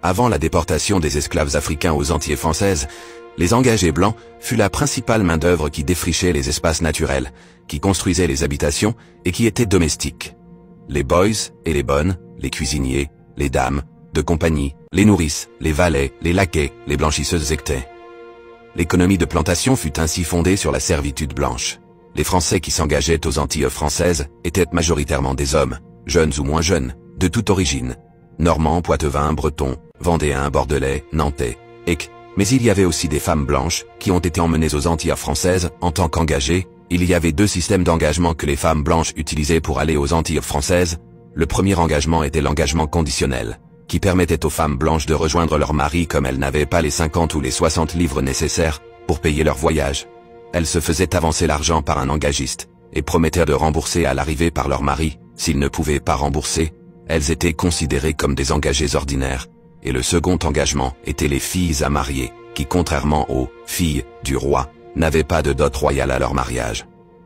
Avant la déportation des esclaves africains aux Antilles françaises, les engagés blancs furent la principale main-d'œuvre qui défrichait les espaces naturels, qui construisait les habitations et qui était domestique. Les boys et les bonnes, les cuisiniers, les dames de compagnie, les nourrices, les valets, les laquais, les blanchisseuses étaient. L'économie de plantation fut ainsi fondée sur la servitude blanche. Les Français qui s'engageaient aux Antilles françaises étaient majoritairement des hommes, jeunes ou moins jeunes, de toute origine. Normands, poitevins, bretons, vendéens, bordelais, nantais, mais il y avait aussi des femmes blanches qui ont été emmenées aux Antilles françaises en tant qu'engagées. Il y avait deux systèmes d'engagement que les femmes blanches utilisaient pour aller aux Antilles françaises. Le premier engagement était l'engagement conditionnel, qui permettait aux femmes blanches de rejoindre leur mari comme elles n'avaient pas les 50 ou les 60 livres nécessaires pour payer leur voyage. Elles se faisaient avancer l'argent par un engagiste et promettaient de rembourser à l'arrivée par leur mari. S'ils ne pouvaient pas rembourser, elles étaient considérées comme des engagées ordinaires. Et le second engagement était les filles à marier, qui contrairement aux filles du roi, n'avaient pas de dot royale à leur mariage.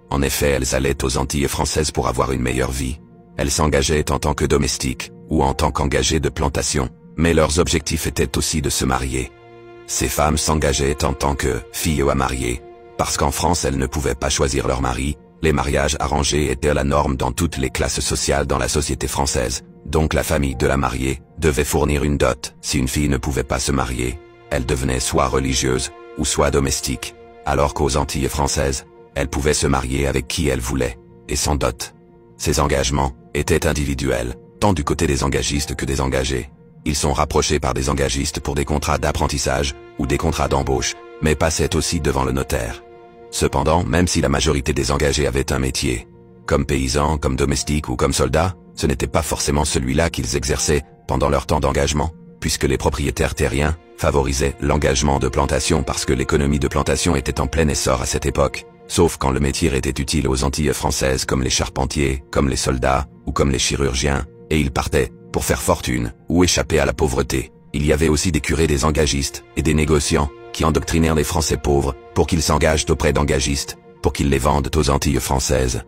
En effet, elles allaient aux Antilles françaises pour avoir une meilleure vie. Elles s'engageaient en tant que domestiques ou en tant qu'engagées de plantation, mais leurs objectifs étaient aussi de se marier. Ces femmes s'engageaient en tant que filles à marier, parce qu'en France elles ne pouvaient pas choisir leur mari. Les mariages arrangés étaient la norme dans toutes les classes sociales dans la société française. Donc la famille de la mariée devait fournir une dot. Si une fille ne pouvait pas se marier, elle devenait soit religieuse ou soit domestique, alors qu'aux Antilles françaises, elle pouvait se marier avec qui elle voulait, et sans dot. Ces engagements étaient individuels, tant du côté des engagistes que des engagés. Ils sont rapprochés par des engagistes pour des contrats d'apprentissage ou des contrats d'embauche, mais passaient aussi devant le notaire. Cependant, même si la majorité des engagés avaient un métier, comme paysans, comme domestiques ou comme soldats, ce n'était pas forcément celui-là qu'ils exerçaient pendant leur temps d'engagement, puisque les propriétaires terriens favorisaient l'engagement de plantation parce que l'économie de plantation était en plein essor à cette époque, sauf quand le métier était utile aux Antilles françaises comme les charpentiers, comme les soldats ou comme les chirurgiens, et ils partaient pour faire fortune ou échapper à la pauvreté. Il y avait aussi des curés, des engagistes et des négociants qui endoctrinèrent les Français pauvres pour qu'ils s'engagent auprès d'engagistes, pour qu'ils les vendent aux Antilles françaises.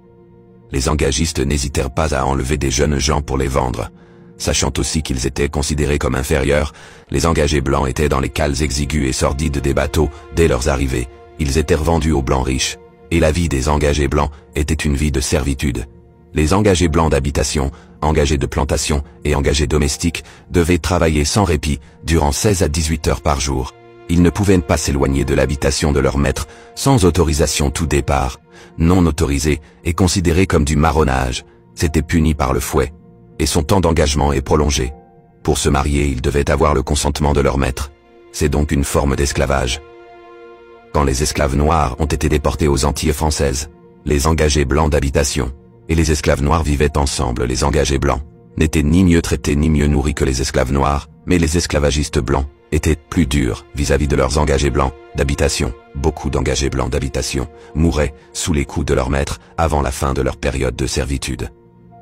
Les engagistes n'hésitèrent pas à enlever des jeunes gens pour les vendre. Sachant aussi qu'ils étaient considérés comme inférieurs, les engagés blancs étaient dans les cales exiguës et sordides des bateaux dès leur arrivée. Ils étaient revendus aux blancs riches, et la vie des engagés blancs était une vie de servitude. Les engagés blancs d'habitation, engagés de plantation et engagés domestiques devaient travailler sans répit durant 16 à 18 heures par jour. Ils ne pouvaient pas s'éloigner de l'habitation de leur maître sans autorisation. Tout départ non autorisé est considéré comme du marronnage. C'était puni par le fouet, et son temps d'engagement est prolongé. Pour se marier, ils devaient avoir le consentement de leur maître. C'est donc une forme d'esclavage. Quand les esclaves noirs ont été déportés aux Antilles françaises, les engagés blancs d'habitation et les esclaves noirs vivaient ensemble. Les engagés blancs n'étaient ni mieux traités ni mieux nourris que les esclaves noirs, mais les esclavagistes blancs étaient plus durs vis-à-vis de leurs engagés blancs d'habitation. Beaucoup d'engagés blancs d'habitation mouraient sous les coups de leur maître avant la fin de leur période de servitude.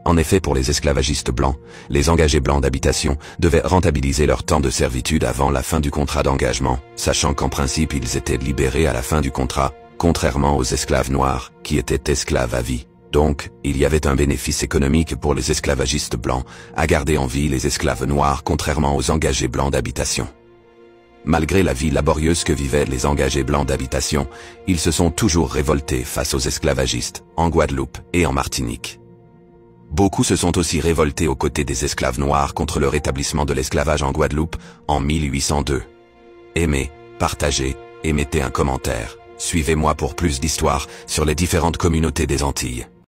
En effet, pour les esclavagistes blancs, les engagés blancs d'habitation devaient rentabiliser leur temps de servitude avant la fin du contrat d'engagement, sachant qu'en principe ils étaient libérés à la fin du contrat, contrairement aux esclaves noirs, qui étaient esclaves à vie. Donc, il y avait un bénéfice économique pour les esclavagistes blancs à garder en vie les esclaves noirs contrairement aux engagés blancs d'habitation. Malgré la vie laborieuse que vivaient les engagés blancs d'habitation, ils se sont toujours révoltés face aux esclavagistes, en Guadeloupe et en Martinique. Beaucoup se sont aussi révoltés aux côtés des esclaves noirs contre le rétablissement de l'esclavage en Guadeloupe en 1802. Aimez, partagez et mettez un commentaire. Suivez-moi pour plus d'histoires sur les différentes communautés des Antilles.